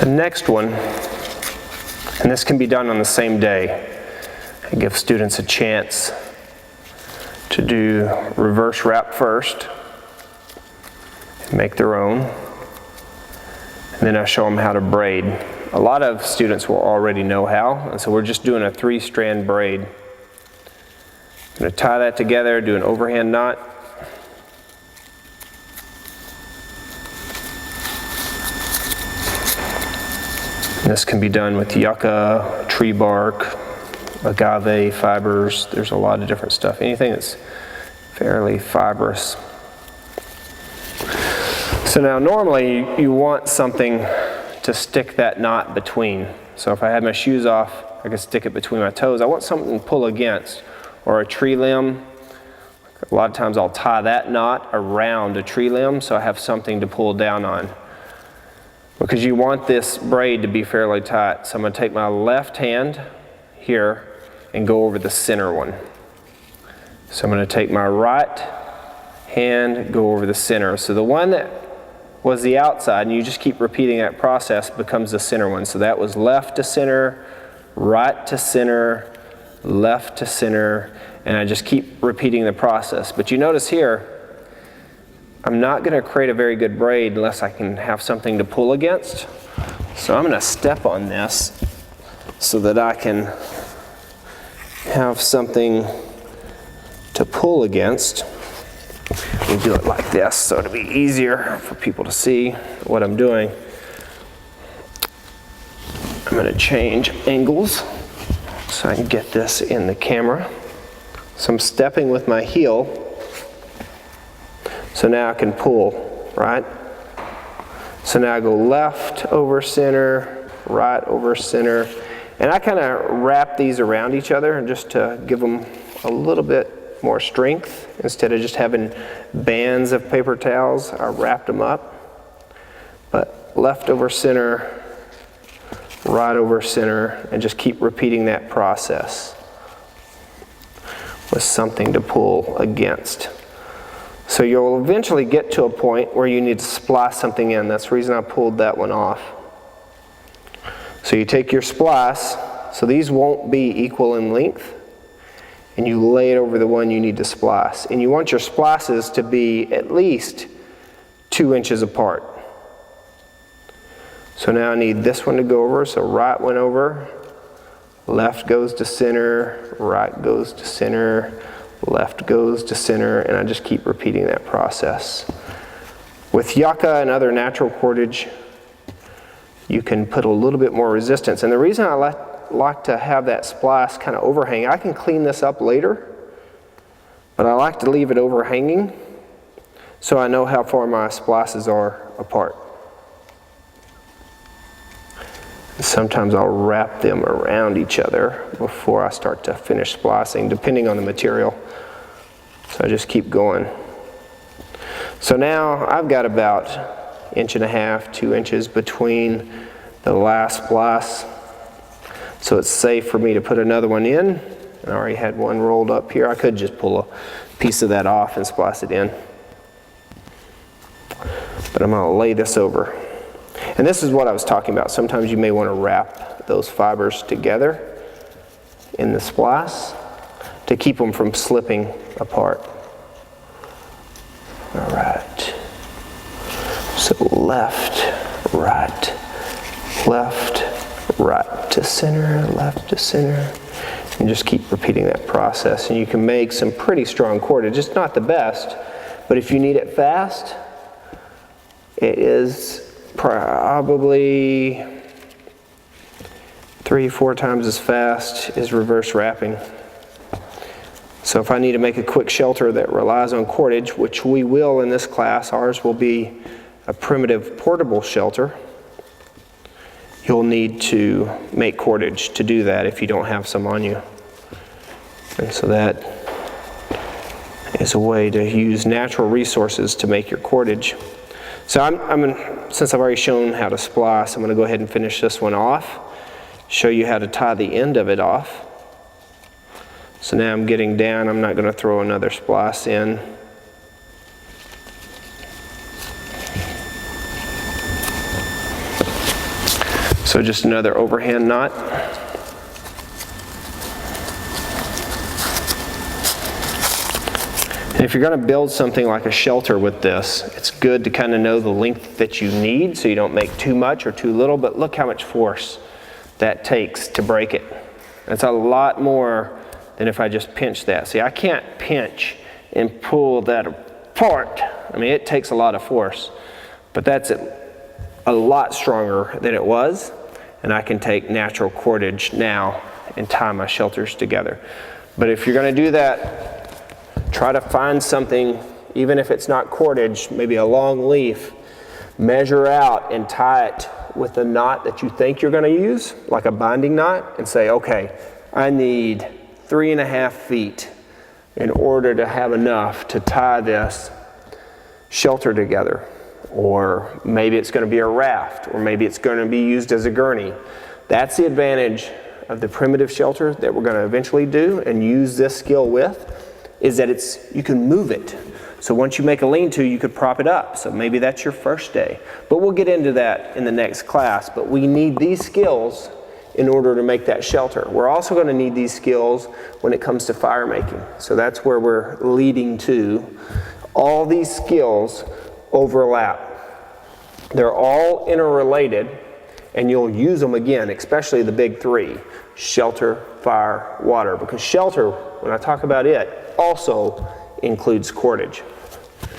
The next one, and this can be done on the same day, and give students a chance to do reverse wrap first, and make their own, and then I show them how to braid. A lot of students will already know how, and so we're just doing a 3-strand braid. I'm going to tie that together, do an overhand knot. And this can be done with yucca, tree bark, agave fibers. There's a lot of different stuff. Anything that's fairly fibrous. So now normally you want something to stick that knot between. So if I had my shoes off, I could stick it between my toes. I want something to pull against, or a tree limb. A lot of times I'll tie that knot around a tree limb so I have something to pull down on. Because you want this braid to be fairly tight. So I'm going to take my left hand here and go over the center one. So I'm going to take my right hand, go over the center. So the one that was the outside, and you just keep repeating that process, becomes the center one. So that was left to center, right to center, left to center, and I just keep repeating the process. But you notice here, I'm not going to create a very good braid unless I can have something to pull against. So I'm going to step on this so that I can have something to pull against. We do it like this so it'll be easier for people to see what I'm doing. I'm going to change angles so I can get this in the camera. So I'm stepping with my heel. So now I can pull, right? So now I go left over center, right over center. And I kind of wrap these around each other just to give them a little bit more strength. Instead of just having bands of paper towels, I wrapped them up. But left over center, right over center, and just keep repeating that process with something to pull against. So you'll eventually get to a point where you need to splice something in. That's the reason I pulled that one off. So you take your splice, so these won't be equal in length, and you lay it over the one you need to splice. And you want your splices to be at least 2 inches apart. So now I need this one to go over, so right went over, left goes to center, right goes to center, left goes to center, and I just keep repeating that process. With yucca and other natural cordage, you can put a little bit more resistance. And the reason I like to have that splice kind of overhang, I can clean this up later, but I like to leave it overhanging so I know how far my splices are apart. Sometimes I'll wrap them around each other before I start to finish splicing, depending on the material. So I just keep going. So now I've got about 1.5 to 2 inches between the last splice. So it's safe for me to put another one in. I already had one rolled up here. I could just pull a piece of that off and splice it in. But I'm going to lay this over. And this is what I was talking about. Sometimes you may want to wrap those fibers together in the splice to keep them from slipping apart. All right. So left, right, to center, left to center. And just keep repeating that process. And you can make some pretty strong cordage. It's not the best, but if you need it fast, it is probably 3-4 times as fast as reverse wrapping. So if I need to make a quick shelter that relies on cordage, which we will in this class, ours will be a primitive portable shelter, you'll need to make cordage to do that if you don't have some on you. And so that is a way to use natural resources to make your cordage. So since I've already shown how to splice, I'm going to go ahead and finish this one off, show you how to tie the end of it off. So now I'm getting down, I'm not going to throw another splice in. So just another overhand knot. And if you're going to build something like a shelter with this, it's good to kind of know the length that you need so you don't make too much or too little, but look how much force that takes to break it. It's a lot more than if I just pinch that. See, I can't pinch and pull that apart. I mean, it takes a lot of force, but that's a lot stronger than it was, and I can take natural cordage now and tie my shelters together. But if you're going to do that, try to find something, even if it's not cordage, maybe a long leaf, measure out and tie it with the knot that you think you're going to use, like a binding knot, and say, okay, I need 3.5 feet in order to have enough to tie this shelter together. Or maybe it's going to be a raft, or maybe it's going to be used as a gurney. That's the advantage of the primitive shelter that we're going to eventually do and use this skill with, is that you can move it. So once you make a lean-to, you could prop it up. So maybe that's your first day. But we'll get into that in the next class. But we need these skills in order to make that shelter. We're also going to need these skills when it comes to fire making. So that's where we're leading to. All these skills overlap. They're all interrelated, and you'll use them again, especially the big three: shelter, fire, water. Because shelter, when I talk about it, also includes cordage.